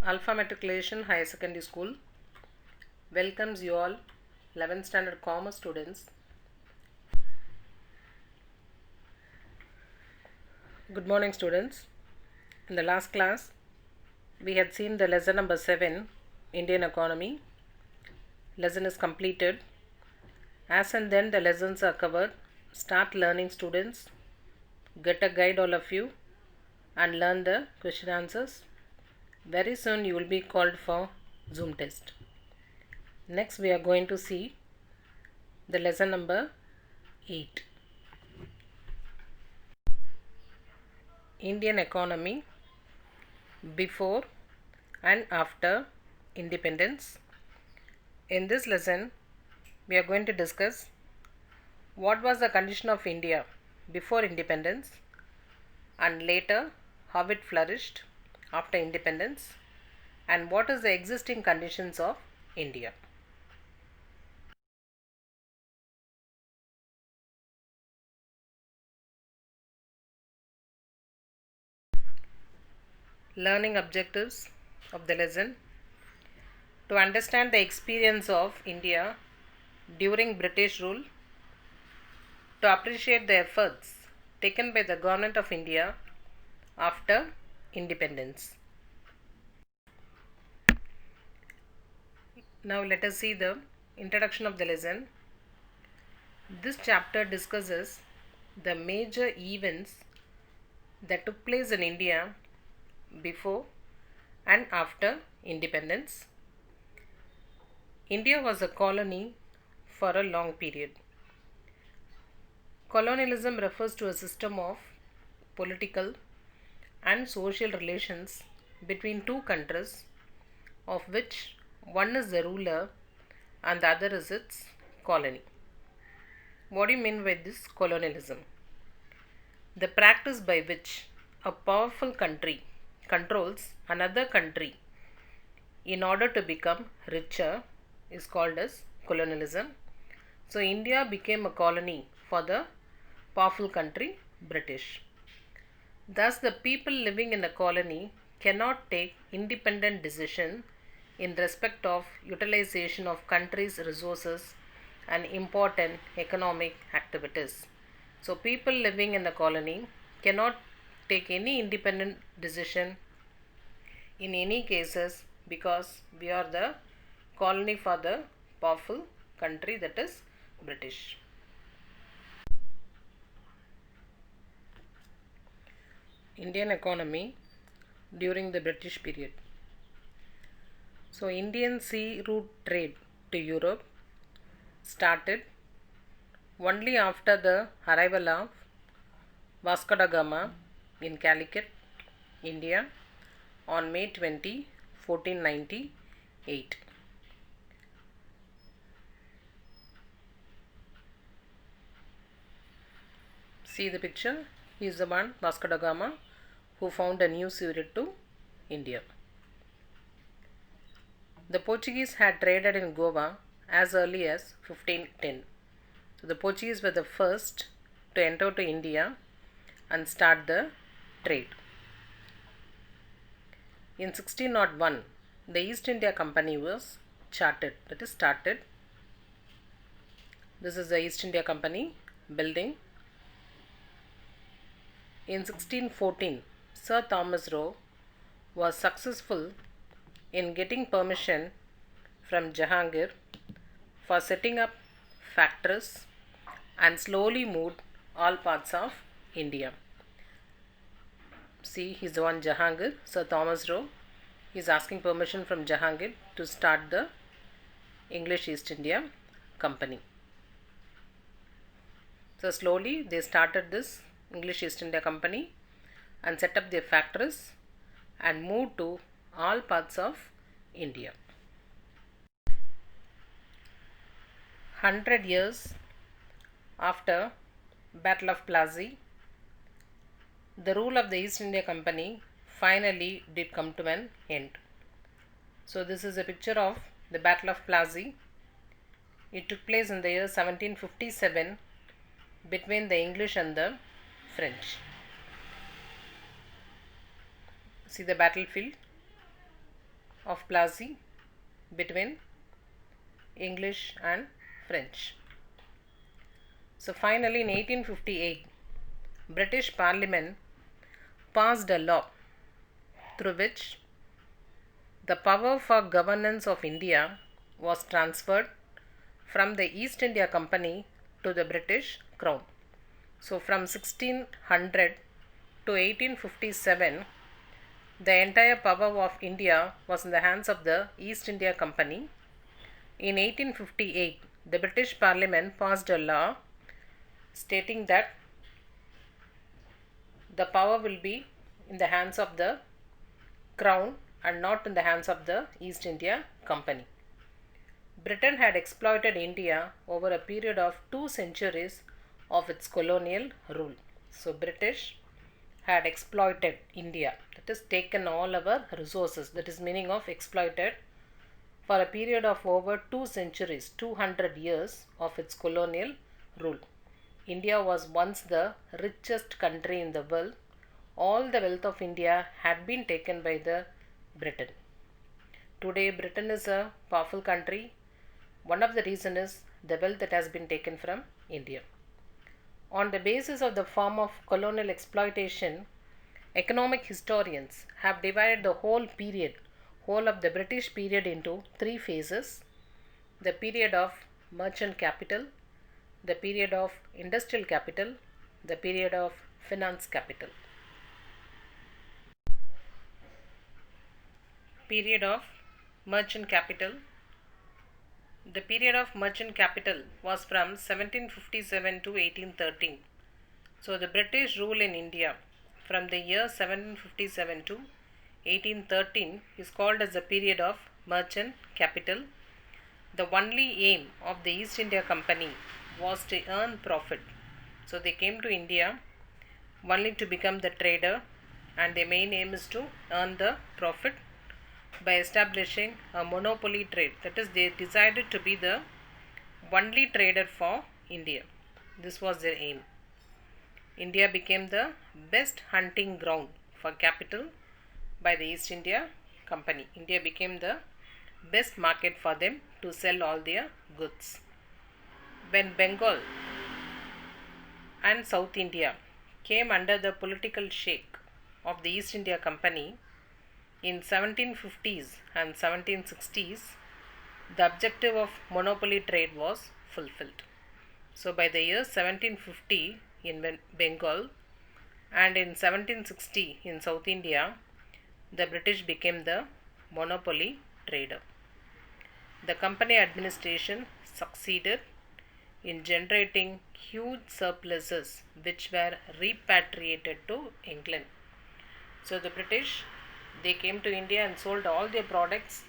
Alpha Matriculation Higher Secondary School welcomes you all 11th standard commerce students. Good morning students. In the last class we had seen the lesson number 7, Indian economy. Lesson is completed. As and then the lessons are covered. Start learning students. Get a guide all of you and learn the question answers. Very soon you will be called for Zoom test. Next we are going to see the lesson number 8. Indian economy before and after independence. In this lesson we are going to discuss what was the condition of India before independence and later how it flourished after independence and what is the existing conditions of India. Learning objectives of the lesson: to understand the experience of India during British rule, to appreciate the efforts taken by the government of India after independence. Now let us see the introduction of the lesson. This chapter discusses the major events that took place in India before and after independence. India was a colony for a long period. Colonialism refers to a system of political and social relations between two countries, of which one is the ruler and the other is its colony. What do you mean by this colonialism? The practice by which a powerful country controls another country in order to become richer is called as colonialism. So India became a colony for the powerful country British. Thus the people living in the colony cannot take independent decision in respect of utilization of country's resources and important economic activities. So people living in the colony cannot take any independent decision in any cases because we are the colony for the powerful country, that is British. Indian economy during the British period. So Indian sea route trade to Europe started only after the arrival of Vasco da Gama in Calicut, India on May 20, 1498. See the picture. He is the one, Vasco da Gama, who found a new sea route to India. The Portuguese had traded in Goa as early as 1510. So the Portuguese were the first to enter to India and start the trade. In 1601, the East India Company was chartered, that is started. This is the East India Company building. In 1614, Sir Thomas Roe was successful in getting permission from Jahangir for setting up factories and slowly moved all parts of India. See, he is the one Jahangir, Sir Thomas Roe. He is asking permission from Jahangir to start the English East India Company. So slowly they started this English East India Company and set up their factories and moved to all parts of India. 100 years after Battle of Plassey, the rule of the East India Company finally did come to an end. So this is a picture of the Battle of Plassey. It took place in the year 1757 between the English and the French. See the battlefield. of Plassey between English and French. So finally in 1858, British Parliament passed a law through which the power for governance of India was transferred from the East India Company to the British Crown. So from 1600 to 1857, the entire power of India was in the hands of the East India Company. In 1858, the British Parliament passed a law stating that the power will be in the hands of the Crown and not in the hands of the East India Company. Britain had exploited India over a period of 2 centuries of its colonial rule. So British had exploited India, that is taken all our resources, that is meaning of exploited, for a period of over 2 centuries, 200 years of its colonial rule. India was once the richest country in the world. All the wealth of India had been taken by the Britain. Today Britain is a powerful country. One of the reasons is the wealth that has been taken from India. On the basis of the form of colonial exploitation, economic historians have divided the whole of the British period into 3 phases: the period of merchant capital, the period of industrial capital, the period of finance capital. Period of merchant capital. The period of merchant capital was from 1757 to 1813. So the British rule in India from the year 1757 to 1813 is called as the period of merchant capital. The only aim of the East India Company was to earn profit. So they came to India only to become the trader, and their main aim is to earn the profit by establishing a monopoly trade. That is, they decided to be the only trader for India. This was their aim. India became the best hunting ground for capital by the East India Company. India became the best market for them to sell all their goods. When Bengal and South India came under the political shake of the East India Company in 1750s and 1760s, the objective of monopoly trade was fulfilled. So by the year 1750 in Bengal and in 1760 in South India, the British became the monopoly trader. The company administration succeeded in generating huge surpluses which were repatriated to England. So the British, they came to India and sold all their products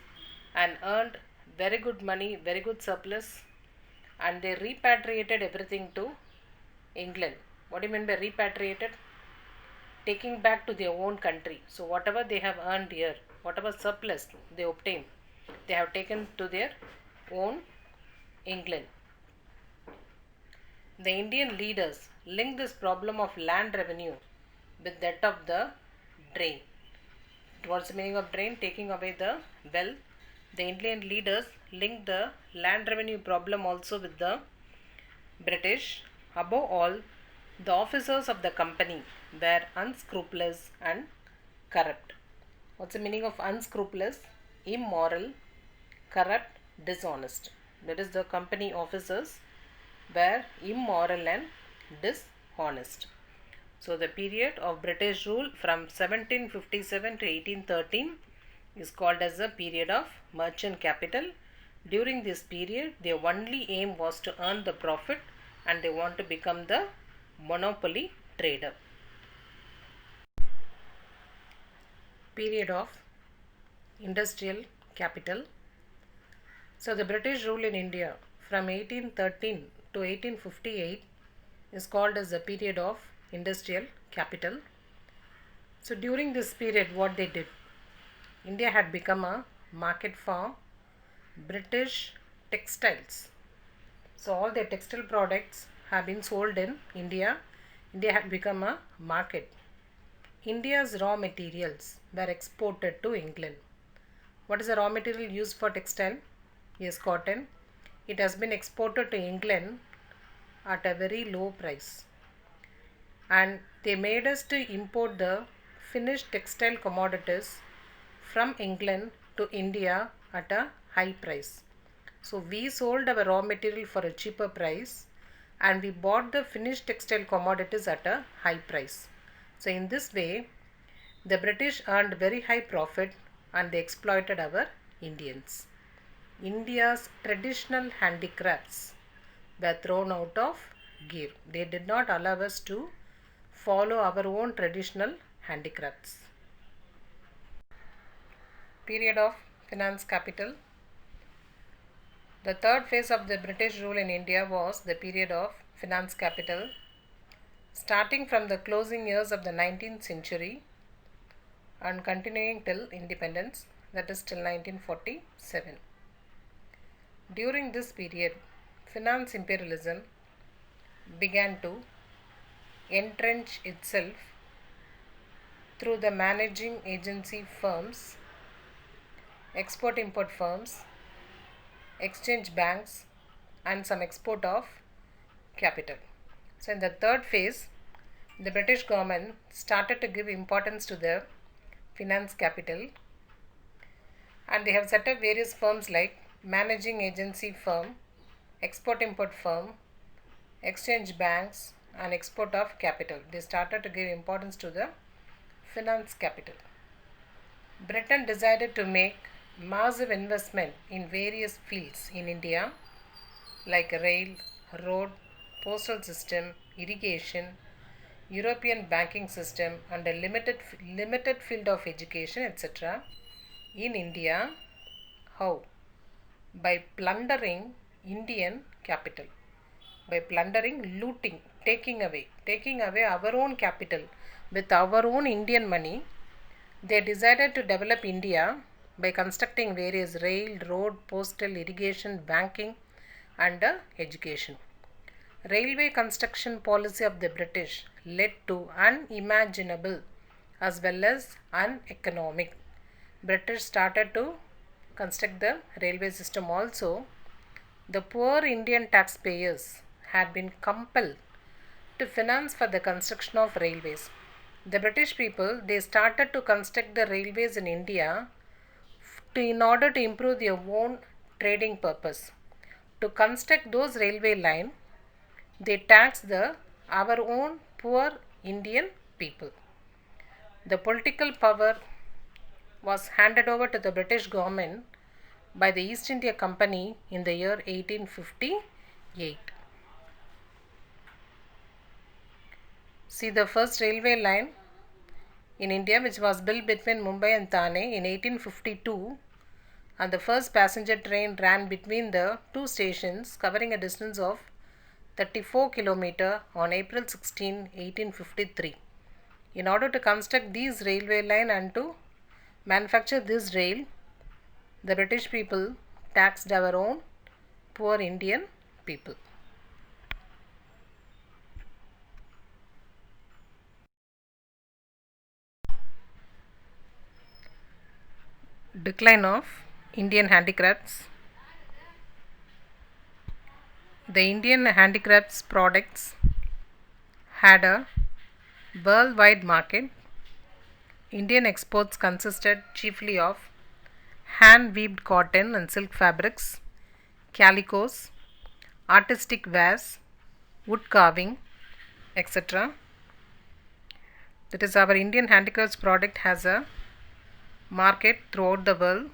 and earned very good money, very good surplus, and they repatriated everything to England. What do you mean by repatriated? Taking back to their own country. So whatever they have earned here, whatever surplus they obtained, they have taken to their own England. The Indian leaders linked this problem of land revenue with that of the drain. What's the meaning of drain? Taking away the well. The Indian leaders linked the land revenue problem also with the British. Above all, the officers of the company were unscrupulous and corrupt. What's the meaning of unscrupulous? Immoral, corrupt, dishonest. That is, the company officers were immoral and dishonest. So the period of British rule from 1757 to 1813 is called as the period of merchant capital. During this period, their only aim was to earn the profit and they want to become the monopoly trader. Period of industrial capital. So the British rule in India from 1813 to 1858 is called as the period of industrial capital. So during this period, what they did, India had become a market for British textiles. So all their textile products have been sold in India. India had become a market. India's raw materials were exported to England. What is the raw material used for textile? Yes, cotton. It has been exported to England at a very low price, and they made us to import the finished textile commodities from England to India at a high price. So we sold our raw material for a cheaper price and we bought the finished textile commodities at a high price. So in this way, the British earned very high profit and they exploited our Indians. India's traditional handicrafts were thrown out of gear. They did not allow us to follow our own traditional handicrafts. Period of finance capital. The third phase of the British rule in India was the period of finance capital, starting from the closing years of the 19th century and continuing till independence, that is till 1947. During this period, finance imperialism began to entrench itself through the managing agency firms, export-import firms, exchange banks, and some export of capital. So in the third phase, the British government started to give importance to the finance capital, and they have set up various firms like managing agency firm, export-import firm, exchange banks, and export of capital. They started to give importance to the finance capital. Britain decided to make massive investment in various fields in India like rail, road, postal system, irrigation, European banking system, and a limited field of education, etc. in India. How? By plundering Indian capital, by plundering, looting, taking away our own capital with our own Indian money. They decided to develop India by constructing various rail, road, postal, irrigation, banking, and education. Railway construction policy of the British led to unimaginable as well as uneconomic. British started to construct the railway system also. The poor Indian taxpayers had been compelled to finance for the construction of railways. The British people, they started to construct the railways in India in order to improve their own trading purpose. To construct those railway line, they taxed our own poor Indian people. The political power was handed over to the British government by the East India Company in the year 1858. See the first railway line in India, which was built between Mumbai and Thane in 1852, and the first passenger train ran between the two stations covering a distance of 34 km on April 16, 1853. In order to construct these railway line and to manufacture this rail, the British people taxed our own poor Indian people. Decline of Indian handicrafts. The Indian handicrafts products had a worldwide market. Indian exports consisted chiefly of hand-weaved cotton and silk fabrics, calicos, artistic wares, wood carving, etc. That is, our Indian handicrafts product has a market throughout the world.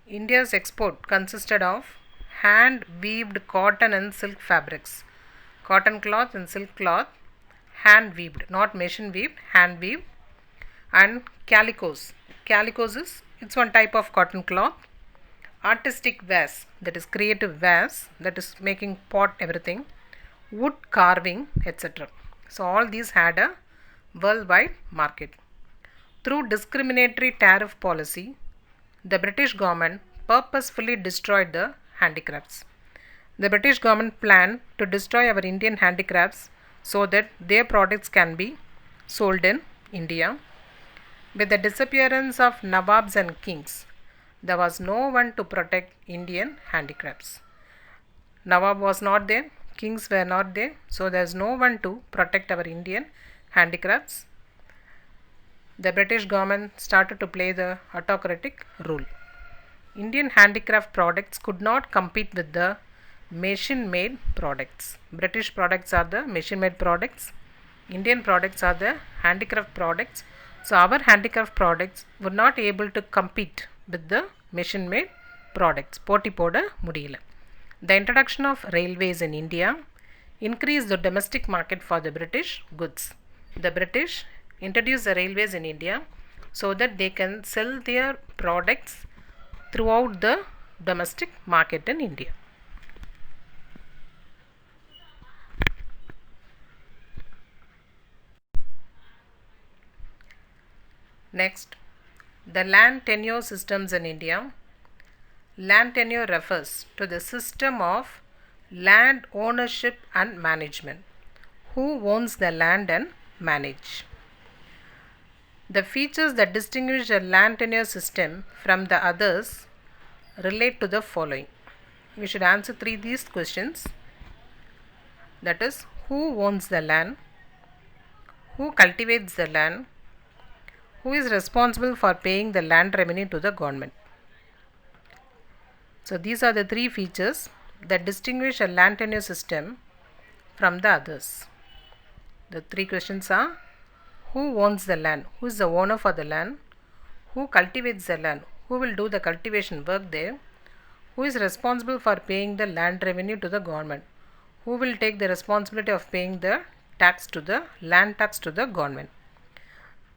India's export consisted of hand-weaved cotton and silk fabrics, cotton cloth and silk cloth, hand-weaved, not machine-weaved, hand-weaved, and calicos. Calicos is, it's one type of cotton cloth. Artistic wares, that is creative wares, that is making pot, everything, wood carving, etc. So all these had a worldwide market. Through discriminatory tariff policy, the British government purposefully destroyed the handicrafts. The British government planned to destroy our Indian handicrafts so that their products can be sold in India. With the disappearance of Nawabs and kings, there was no one to protect Indian handicrafts. Nawab was not there, kings were not there, so there is no one to protect our Indian handicrafts. The British government started to play the autocratic rule. Indian handicraft products could not compete with the machine made products. British products are the machine made products, Indian products are the handicraft products. So our handicraft products were not able to compete with the machine made products. போட்டி போட முடியல. The introduction of railways in India increased the domestic market for the British goods. The British introduced the railways in India so that they can sell their products throughout the domestic market in India. Next, the land tenure systems in India. Land tenure refers to the system of land ownership and management. Who owns the land and manage? The features that distinguish a land tenure system from the others relate to the following. We should answer these questions. That is, who owns the land? Who cultivates the land? Who is responsible for paying the land revenue to the government? So these are the three features that distinguish a land tenure system from the others. The three questions are: who owns the land? Who is the owner for the land? Who cultivates the land? Who will do the cultivation work there? Who is responsible for paying the land revenue to the government? Who will take the responsibility of paying the tax to the land tax to the government?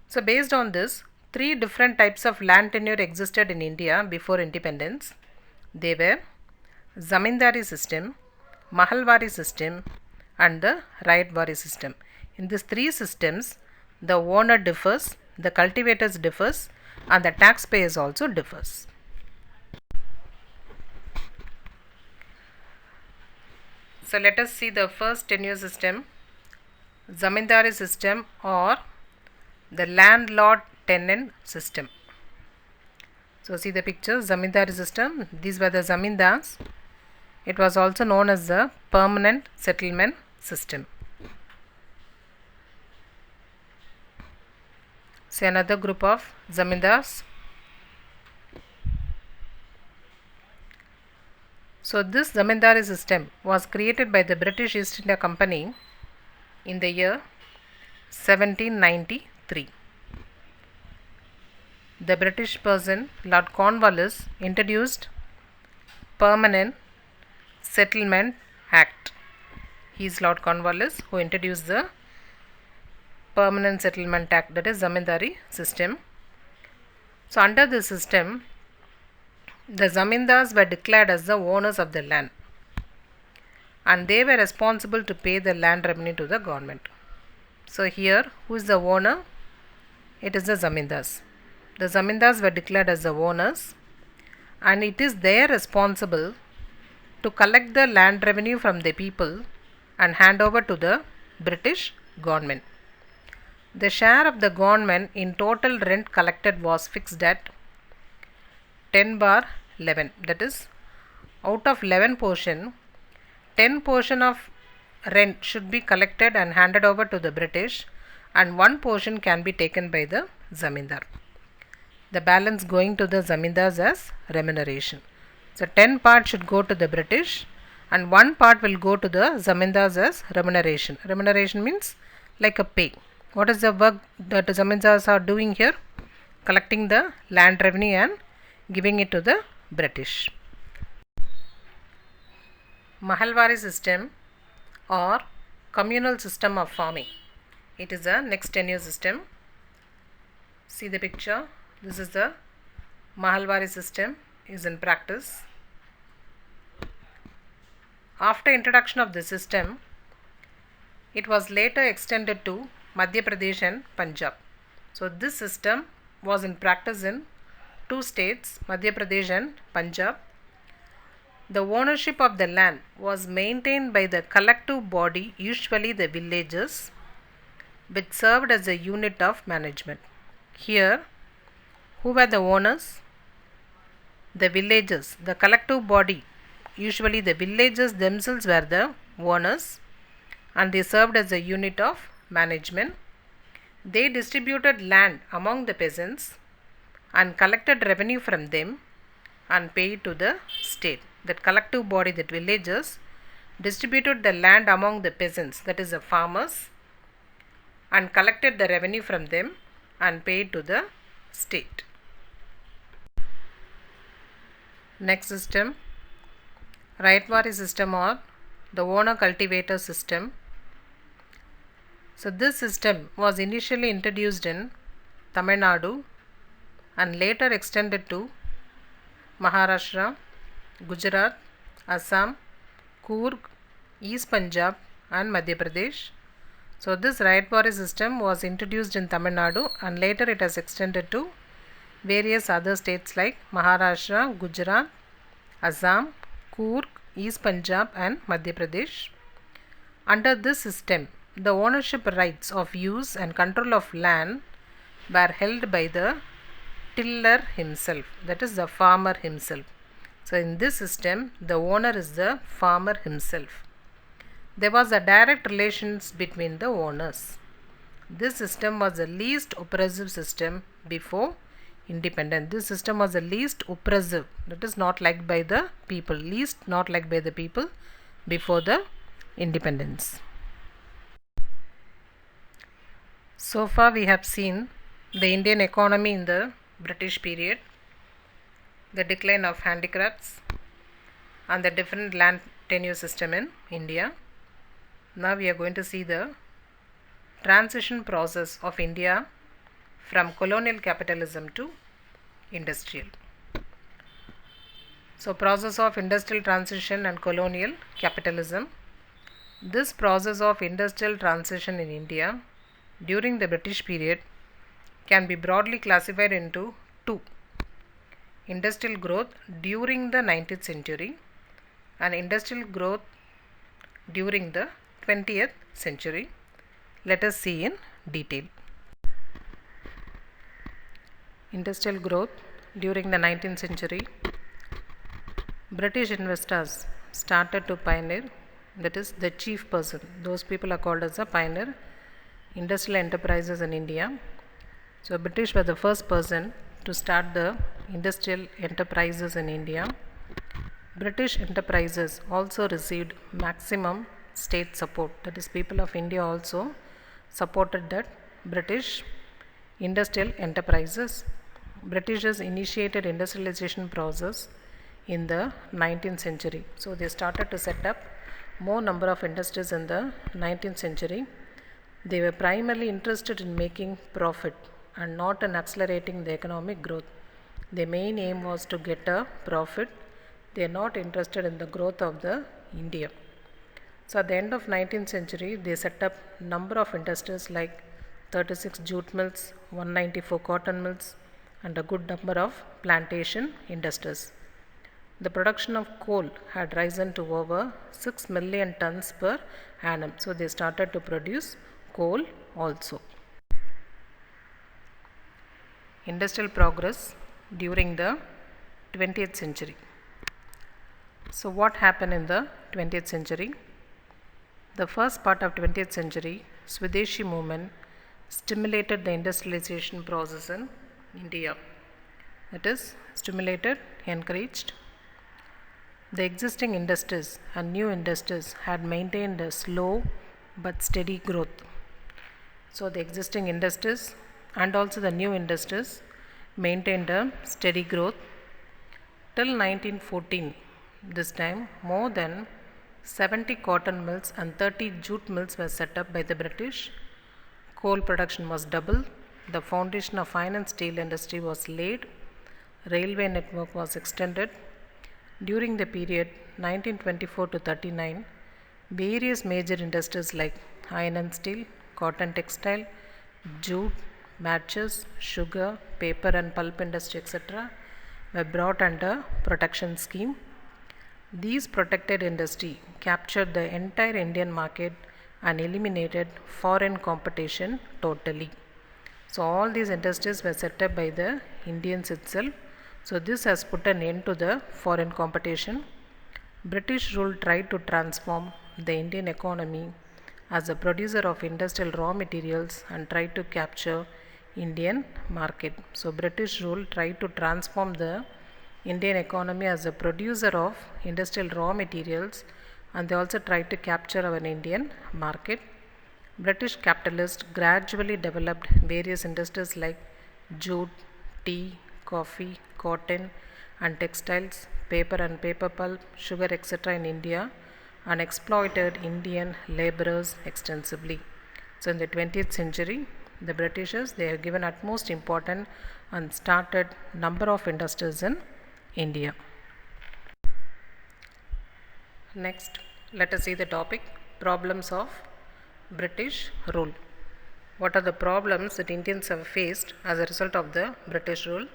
So based on this, three different types of land tenure existed in India before independence. They were Zamindari system, Mahalwari system and the Rayatwari system. In these three systems, the owner differs, the cultivators differs and the taxpayers also differs. So let us see the first tenure system, Zamindari system or the landlord tenant system. So see the picture, Zamindari system. These were the Zamindars. It was also known as the permanent settlement system. See another group of Zamindars. So this Zamindari system was created by the British East India Company in the year 1793. The British person Lord Cornwallis introduced Permanent Settlement Act. He is Lord Cornwallis who introduced the Permanent Settlement Act, that is Zamindari system. So under this system, the Zamindars were declared as the owners of the land and they were responsible to pay the land revenue to the government. So here, who is the owner? It is the Zamindars. The Zamindars were declared as the owners and it is their responsible to collect the land revenue from the people and hand over to the British government. The share of the government in total rent collected was fixed at 10/11. That is, out of 11 portion, 10 portion of rent should be collected and handed over to the British and 1 portion can be taken by the Zamindar. The balance going to the Zamindars as remuneration. So 10 part should go to the British and 1 part will go to the Zamindars as remuneration. Remuneration means like a pay. What is the work that the Zamindars are doing here? Collecting the land revenue and giving it to the British. Mahalwari system or communal system of farming. It is a next tenure system. See the picture. This is the Mahalwari system is in practice. After introduction of the system, it was later extended to Madhya Pradesh and Punjab. So this system was in practice in 2 states, Madhya Pradesh and Punjab. The ownership of the land was maintained by the collective body, usually the villages, which served as a unit of management. Here, Who were the owners? The villagers, the collective body. Usually the villagers themselves were the owners and they served as a unit of management. They distributed land among the peasants and collected revenue from them and paid to the state. That collective body, that villagers, distributed the land among the peasants, that is the farmers, and collected the revenue from them and paid to the state. Next system, Rayatwari system or the owner cultivator system. So this system was initially introduced in Tamil Nadu and later extended to Maharashtra, Gujarat, Assam, Coorg, East Punjab and Madhya Pradesh. So this Rayatwari system was introduced in Tamil Nadu and later it has extended to various other states like Maharashtra, Gujarat, Assam, Coorg, East Punjab and Madhya Pradesh. Under this system, the ownership rights of use and control of land were held by the tiller himself, that is the farmer himself. So in this system, the owner is the farmer himself. There was a direct relations between the owners. This system was the least oppressive system before independence. This system was the least oppressive, that is not liked by the people, least not liked by the people before the independence. So far we have seen the Indian economy in the British period, the decline of handicrafts and the different land tenure system in India. Now we are going to see the transition process of India from colonial capitalism to industrial. So process of industrial transition and colonial capitalism. This process of industrial transition in India during the British period can be broadly classified into two: industrial growth during the 19th century and industrial growth during the 20th century. Let us see in detail. Industrial growth during the 19th century. British investors started to pioneer, that is the chief person, those people are called as a pioneer, industrial enterprises in India. So British were the first person to start the industrial enterprises in India. British enterprises also received maximum state support, that is people of India also supported that British industrial enterprises. Britishers initiated industrialization process in the 19th century. So they started to set up more number of industries in the 19th century. They were primarily interested in making profit and not in accelerating the economic growth. Their main aim was to get a profit. They are not interested in the growth of the India. So at the end of 19th century, they set up number of industries like 36 jute mills, 194 cotton mills and a good number of plantation industries. The production of coal had risen to over 6 million tons per annum. So they started to produce coal also. Industrial progress during the 20th century. So what happened in the 20th century? The first part of 20th century, Swadeshi movement stimulated the industrialization process in India. That is, stimulated, encouraged. The existing industries and new industries had maintained a slow but steady growth. So the existing industries and also the new industries maintained a steady growth till 1914. This time more than 70 cotton mills and 30 jute mills were set up by the British. Coal production was doubled. The foundation of iron and steel industry was laid. Railway network was extended. During the period 1924 to 39, various major industries like iron and steel, cotton textile, jute, matches, sugar, paper and pulp industry, etc. were brought under protection scheme. These protected industry captured the entire Indian market and eliminated foreign competition totally. So all these industries were set up by the Indians itself. So this has put an end to the foreign competition. British rule tried to transform the Indian economy as a producer of industrial raw materials and tried to capture Indian market. So British rule tried to transform the Indian economy as a producer of industrial raw materials, and they also tried to capture our Indian market. British capitalists gradually developed various industries like jute, tea, coffee, cotton, and textiles, paper and paper pulp, sugar, etc. in India, and exploited Indian laborers extensively. So, in the 20th century, the Britishers they have given utmost importance and started number of industries in India. Next, let us see the topic problems of British rule. What are the problems that Indians have faced as a result of the British rule?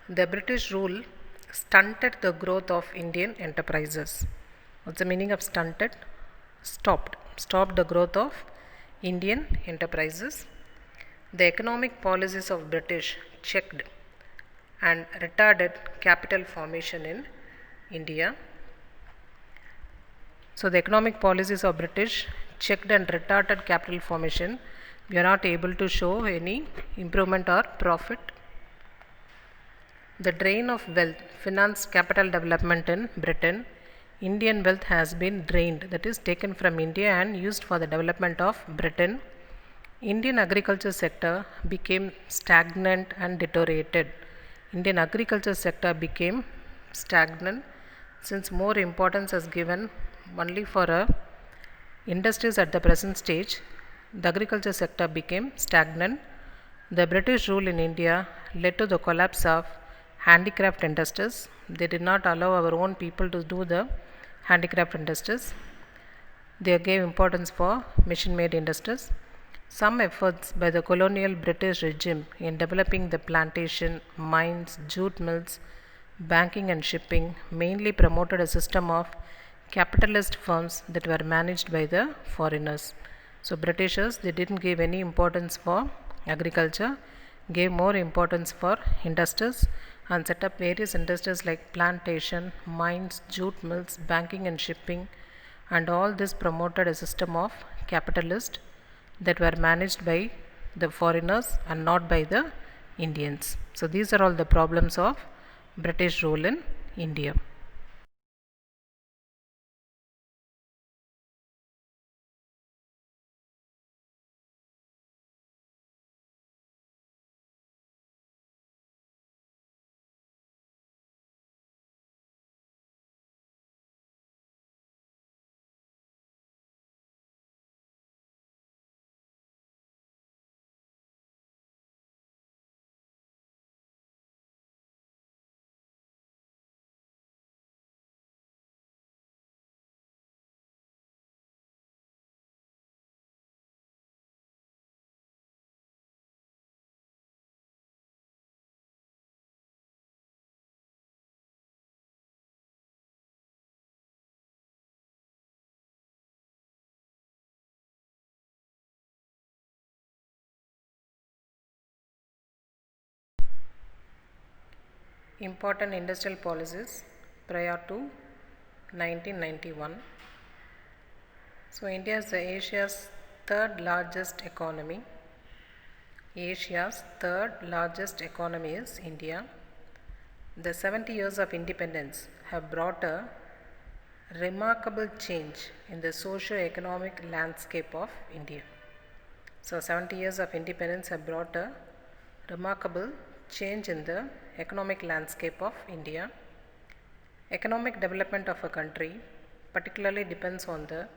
The British rule stunted the growth of Indian enterprises. What's the meaning of stunted? Stopped the growth of Indian enterprises. The economic policies of British checked and retarded capital formation in India. So the economic policies of British checked and retarded capital formation. We are not able to show any improvement or profit. The drain of wealth financed capital development in Britain. Indian wealth has been drained, that is taken from India and used for the development of Britain. Indian agriculture sector became stagnant and deteriorated. Indian agriculture sector became stagnant since more importance is given only for industries at the present stage. The agriculture sector became stagnant. The British rule in India led to the collapse of handicraft industries. They did not allow our own people to do the handicraft industries. They gave importance for machine-made industries. Some efforts by the colonial British regime in developing the plantation, mines, jute mills, banking and shipping mainly promoted a system of capitalist firms that were managed by the foreigners. So Britishers they didn't give any importance for agriculture, gave more importance for industries and set up various industries like plantation, mines, jute mills, banking and shipping, and all this promoted a system of capitalist that were managed by the foreigners and not by the Indians. So these are all the problems of British rule in India. Important industrial policies prior to 1991. So India is Asia's third largest economy. Asia's third largest economy is India. The 70 years of independence have brought a remarkable change in the socio-economic landscape of India. So 70 years of independence have brought a remarkable change in the economic landscape of India. Economic development of a country particularly depends on the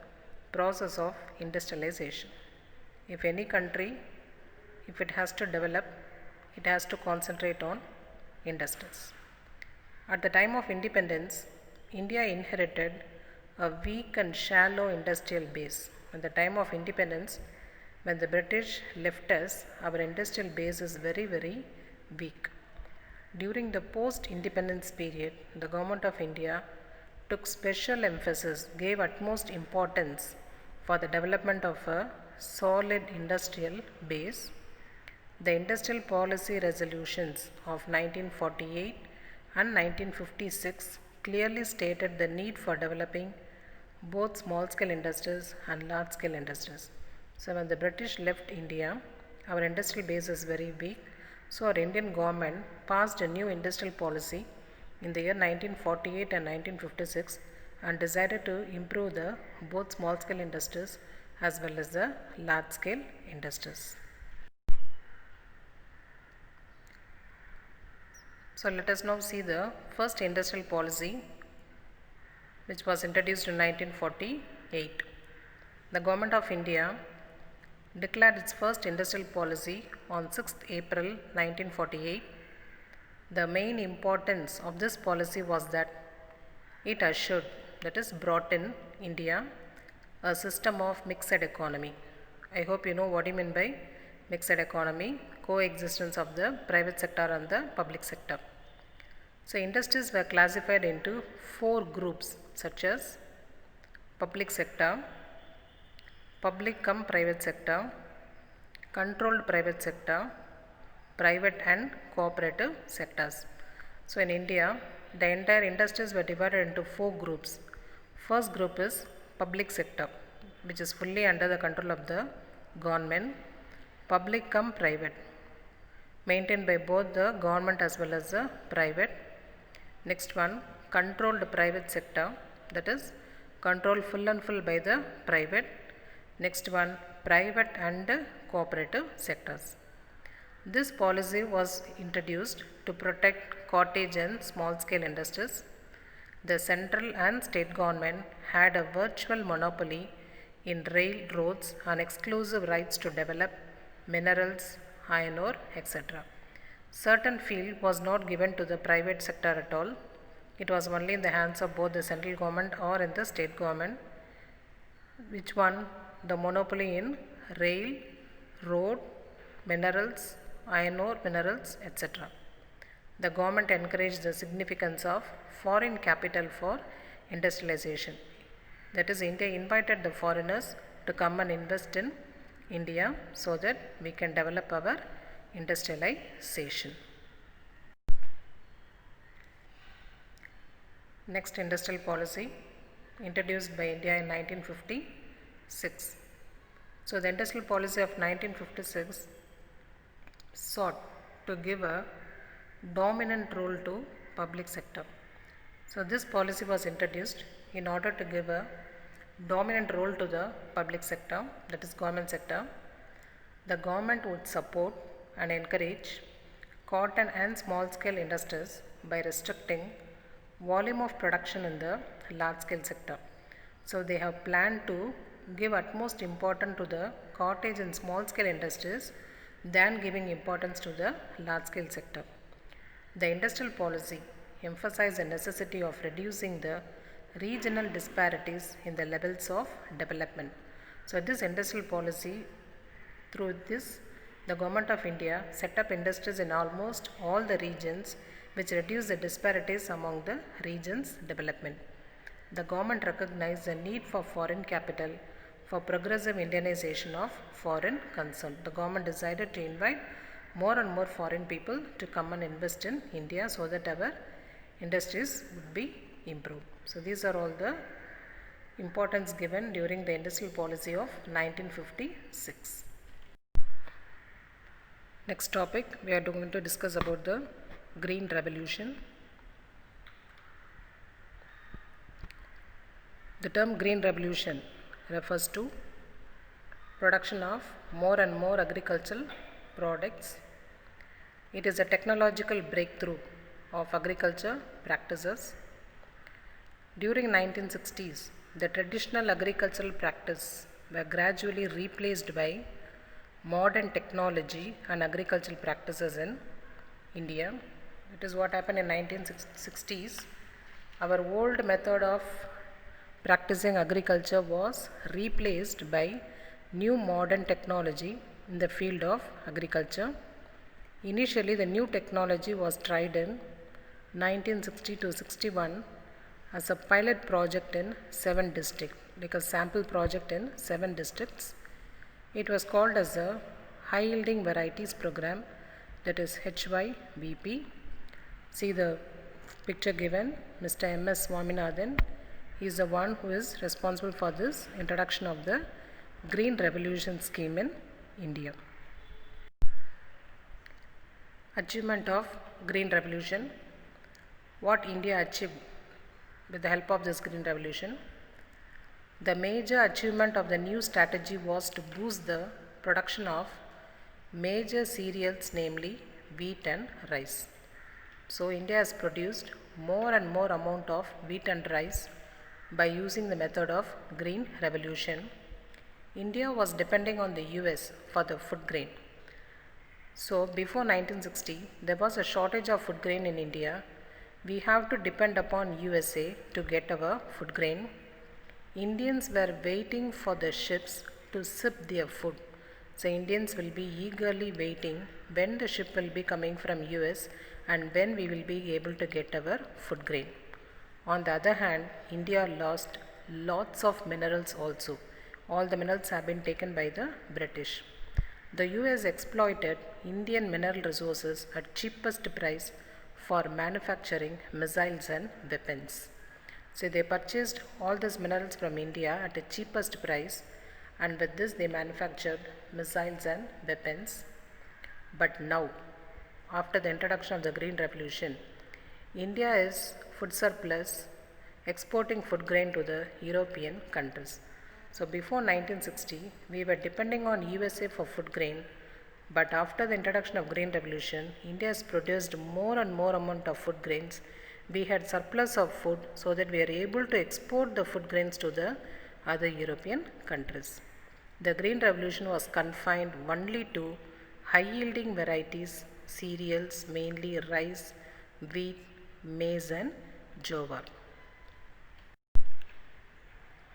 process of industrialization. If any country, if it has to develop, it has to concentrate on industries. At the time of independence, India inherited a weak and shallow industrial base. At the time of independence, when the British left us, our industrial base is very weak. During the post-independence period, the Government of India took special emphasis, gave utmost importance for the development of a solid industrial base. The industrial policy resolutions of 1948 and 1956 clearly stated the need for developing both small scale industries and large scale industries. So, when the British left India, our industrial base is very weak. So, our Indian government passed a new industrial policy in the year 1948 and 1956 and decided to improve the both small scale industries as well as the large scale industries. So, let us now see the first industrial policy which was introduced in 1948. The Government of India declared its first industrial policy on 6th April 1948. The main importance of this policy was that it assured, that is brought in India, a system of mixed economy. I hope you know what you mean by mixed economy, coexistence of the private sector and the public sector. So, industries were classified into 4 groups such as public sector, public cum private sector, controlled private sector, private and cooperative sectors. So, in India, the entire industries were divided into 4 groups. First group is public sector, which is fully under the control of the government, public cum private, maintained by both the government as well as the private. Next one, controlled private sector, that is controlled full and full by the private. Next one, private and cooperative sectors. This policy was introduced to protect cottage and small scale industries. The central and state government had a virtual monopoly in railroads and exclusive rights to develop minerals, iron ore, etc. Certain field was not given to the private sector at all. It was only in the hands of both the central government or in the state government. Which one? The monopoly in rail, road, minerals, iron ore, minerals, etc. The government encouraged the significance of foreign capital for industrialization. That is, India invited the foreigners to come and invest in India so that we can develop our industrialization. Next industrial policy introduced by India in 1956. So, the industrial policy of 1956 sought to give a dominant role to public sector. So, this policy was introduced in order to give a dominant role to the public sector, that is government sector. The government would support and encourage cotton and small scale industries by restricting volume of production in the large scale sector. So, they have planned to give utmost importance to the cottage and small scale industries than giving importance to the large scale sector. The industrial policy emphasized the necessity of reducing the regional disparities in the levels of development. So, this industrial policy, through this, the Government of India set up industries in almost all the regions, which reduce the disparities among the regions' development. The government recognized the need for foreign capital for progressive Indianization of foreign concern. The government decided to invite more and more foreign people to come and invest in India so that our industries would be improved. So, these are all the importance given during the industrial policy of 1956. Next topic, we are going to discuss about the Green Revolution. The term Green Revolution refers to production of more and more agricultural products. It is a technological breakthrough of agriculture practices. During 1960s, the traditional agricultural practice were gradually replaced by modern technology and agricultural practices in India. It is what happened in 1960s. Our old method of practicing agriculture was replaced by new modern technology in the field of agriculture. Initially, the new technology was tried in 1960 to 61 as a pilot project in 7 districts, like a sample project in 7 districts. It was called as a High Yielding Varieties Program, that is HYVP. See the picture given, Mr. M.S. Swaminathan. He is the one who is responsible for this introduction of the Green Revolution scheme in India. Achievement of Green Revolution. What India achieved with the help of this Green Revolution. The major achievement of the new strategy was to boost the production of major cereals, namely wheat and rice. So India has produced more and more amount of wheat and rice by using the method of Green Revolution. India was depending on the US for the food grain. So before 1960, there was a shortage of food grain in India. We have to depend upon USA to get our food grain. Indians were waiting for the ships to ship their food. So Indians will be eagerly waiting when the ship will be coming from US and when we will be able to get our food grain. On the other hand, India lost lots of minerals also. All the minerals have been taken by the British. The US exploited Indian mineral resources at cheapest price for manufacturing missiles and weapons. So they purchased all these minerals from India at the cheapest price, and with this they manufactured missiles and weapons. But now, after the introduction of the Green Revolution, India is food surplus, exporting food grain to the European countries. So before 1960, we were depending on USA for food grain, but after the introduction of Green Revolution, India has produced more and more amount of food grains. We had surplus of food, so that we are able to export the food grains to the other European countries. The Green Revolution was confined only to high yielding varieties, cereals, mainly rice, wheat, maize and jowar.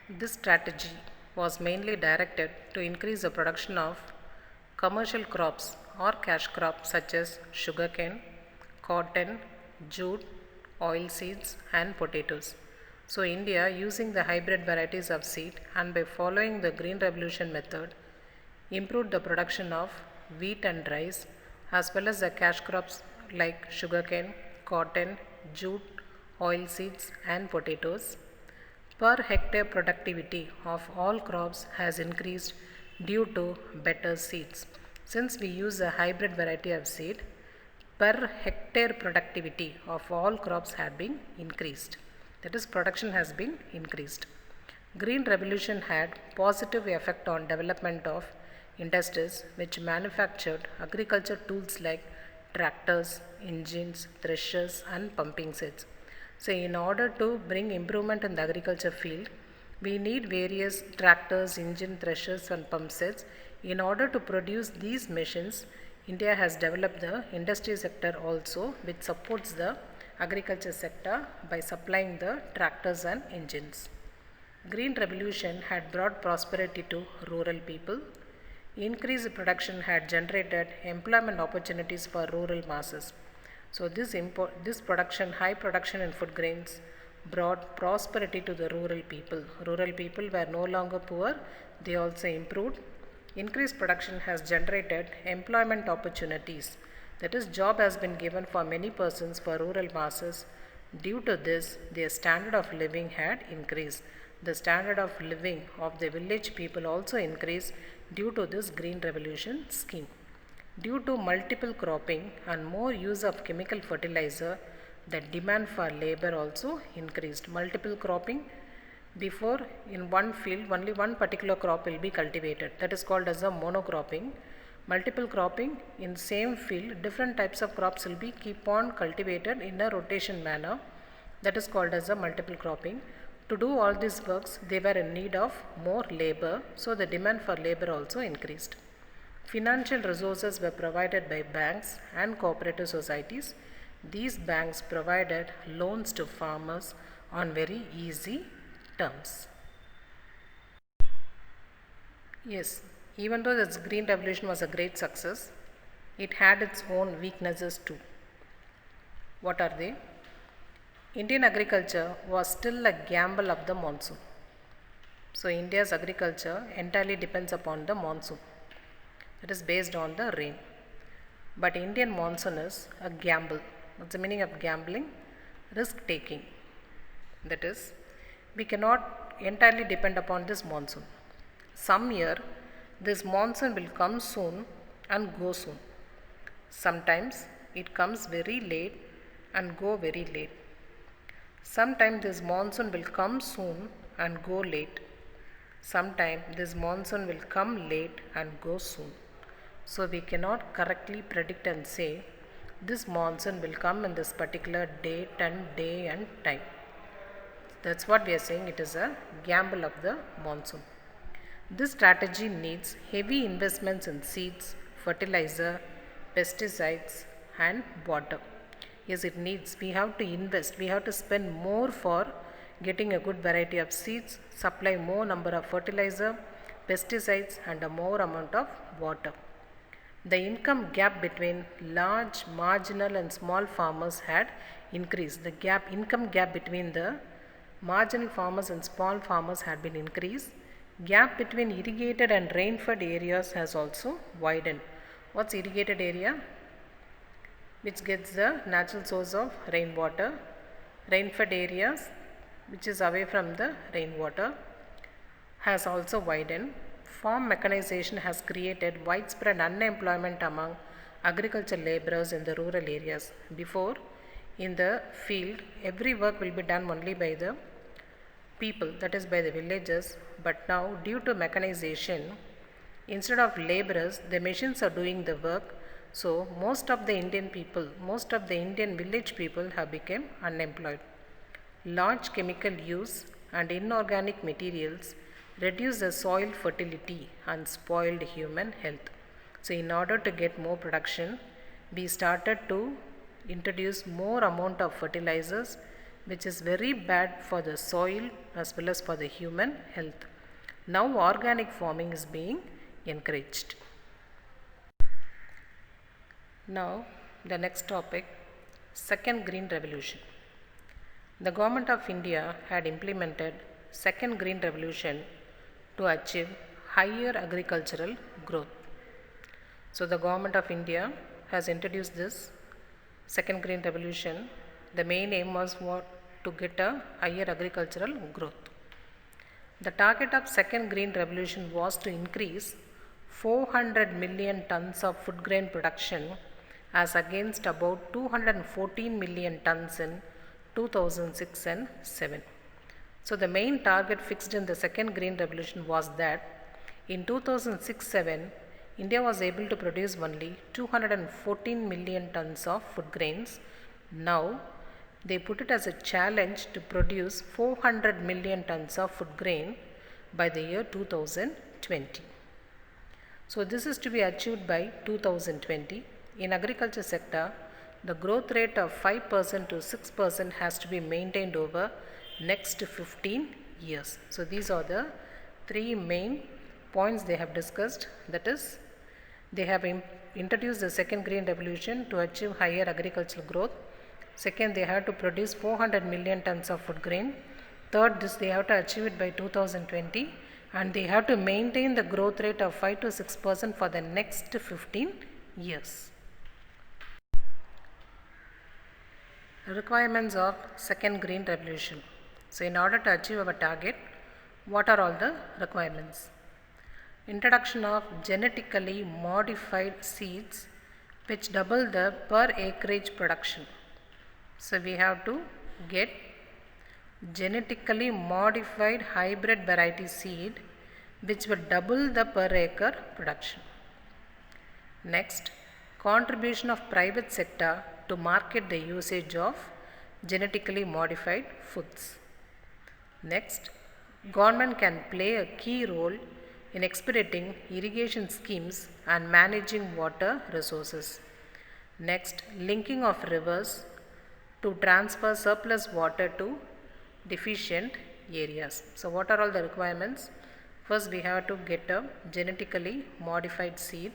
This strategy was mainly directed to increase the production of commercial crops or cash crops such as sugarcane, cotton, jute, oilseeds and potatoes. So India, using the hybrid varieties of seed and by following the Green Revolution method, improved the production of wheat and rice as well as the cash crops like sugarcane, cotton, jute, oilseeds and potatoes. Per hectare productivity of all crops has increased due to better seeds. Since we use a hybrid variety of seed, per hectare productivity of all crops had been increased. That is, production has been increased. Green Revolution had positive effect on development of industries which manufactured agriculture tools like tractors, engines, threshers and pumping sets. So in order to bring improvement in the agriculture field, we need various tractors, engine, threshers and pump sets. In order to produce these machines, India has developed the industry sector also, which supports the agriculture sector by supplying the tractors and engines. Green Revolution had brought prosperity to rural people. Increased production had generated employment opportunities for rural masses. So this production, high production in food grains, brought prosperity to the rural people. Rural people were no longer poor, they also improved. Increased production has generated employment opportunities. That is, job has been given for many persons for rural masses. Due to this, their standard of living had increased. The standard of living of the village people also increased due to this Green Revolution scheme. Due to multiple cropping and more use of chemical fertilizer, the demand for labor also increased. Multiple cropping, before in one field only one particular crop will be cultivated, that is called as a monocropping. Multiple cropping, in same field different types of crops will be keep on cultivated in a rotation manner, that is called as a multiple cropping. To do all these works, they were in need of more labor, so the demand for labor also increased. Financial resources were provided by banks and cooperative societies. These banks provided loans to farmers on very easy terms. Yes, even though this Green Revolution was a great success, it had its own weaknesses too. What are they? Indian agriculture was still a gamble of the monsoon. So India's agriculture entirely depends upon the monsoon. It is based on the rain. But Indian monsoon is a gamble. What's the meaning of gambling? Risk taking. That is, we cannot entirely depend upon this monsoon. Some year, this monsoon will come soon and go soon. Sometimes it comes very late and go very late. Sometimes this monsoon will come soon and go late. Sometimes this monsoon will come late and go soon. So we cannot correctly predict and say this monsoon will come in this particular date and day and time. That's what we are saying, it is a gamble of the monsoon. This strategy needs heavy investments in seeds, fertilizer, pesticides and water. Yes, it needs, we have to invest, we have to spend more for getting a good variety of seeds, supply more number of fertilizer, pesticides and a more amount of water. The income gap between large, marginal and small farmers had increased. The income gap between the marginal farmers and small farmers had been increased. Gap between irrigated and rain-fed areas has also widened. What's irrigated area? Which gets the natural source of rainwater. Rain-fed areas, which is away from the rainwater, has also widened. Farm mechanization has created widespread unemployment among agricultural laborers in the rural areas. Before, in the field, every work will be done only by the people, that is by the villagers. But now, due to mechanization, instead of laborers, the machines are doing the work. So, most of the Indian people, most of the Indian village people have become unemployed. Large chemical use and inorganic materials reduce the soil fertility and spoiled human health. So in order to get more production, we started to introduce more amount of fertilizers, which is very bad for the soil as well as for the human health. Now organic farming is being encouraged. Now the next topic, second green revolution. The government of India had implemented second green revolution to achieve higher agricultural growth. So the government of India has introduced this second green revolution. The main aim was what? To get a higher agricultural growth. The target of second green revolution was to increase 400 million tons of food grain production as against about 214 million tons in 2006 and 7. So the main target fixed in the second green revolution was that in 2006-7, India was able to produce only 214 million tons of food grains. Now they put it as a challenge to produce 400 million tons of food grain by the year 2020. So this is to be achieved by 2020. In agriculture sector, the growth rate of 5% to 6% has to be maintained over next 15 years. So these are the three main points they have discussed. That is, they have introduced the second green revolution to achieve higher agricultural growth. Second, they have to produce 400 million tons of food grain. Third, this they have to achieve it by 2020, and they have to maintain the growth rate of 5 to 6% for the next 15 years. Requirements of second green revolution. So in order to achieve our target, what are all the requirements? Introduction of genetically modified seeds which double the per acreage production. So we have to get genetically modified hybrid variety seed which will double the per acre production. Next, contribution of private sector to market the usage of genetically modified foods. Next, government can play a key role in expediting irrigation schemes and managing water resources. Next, linking of rivers to transfer surplus water to deficient areas. So what are all the requirements? First, we have to get a genetically modified seed.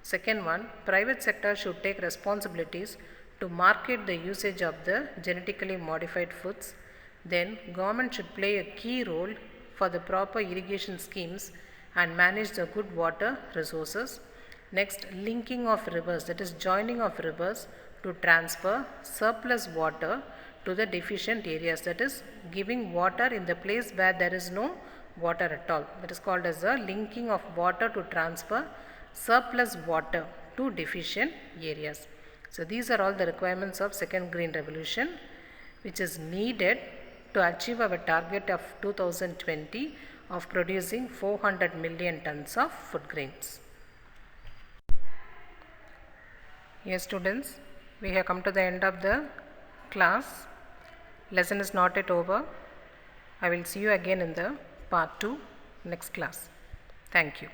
Second one, private sector should take responsibilities to market the usage of the genetically modified foods. Then government should play a key role for the proper irrigation schemes and manage the good water resources. Next, linking of rivers, that is joining of rivers to transfer surplus water to the deficient areas, that is giving water in the place where there is no water at all. That is called as the linking of water to transfer surplus water to deficient areas. So these are all the requirements of second green revolution which is needed to achieve our target of 2020 of producing 400 million tons of food grains. Yes students, we have come to the end of the class. Lesson is not yet over. I will see you again in the part 2 next class. Thank you.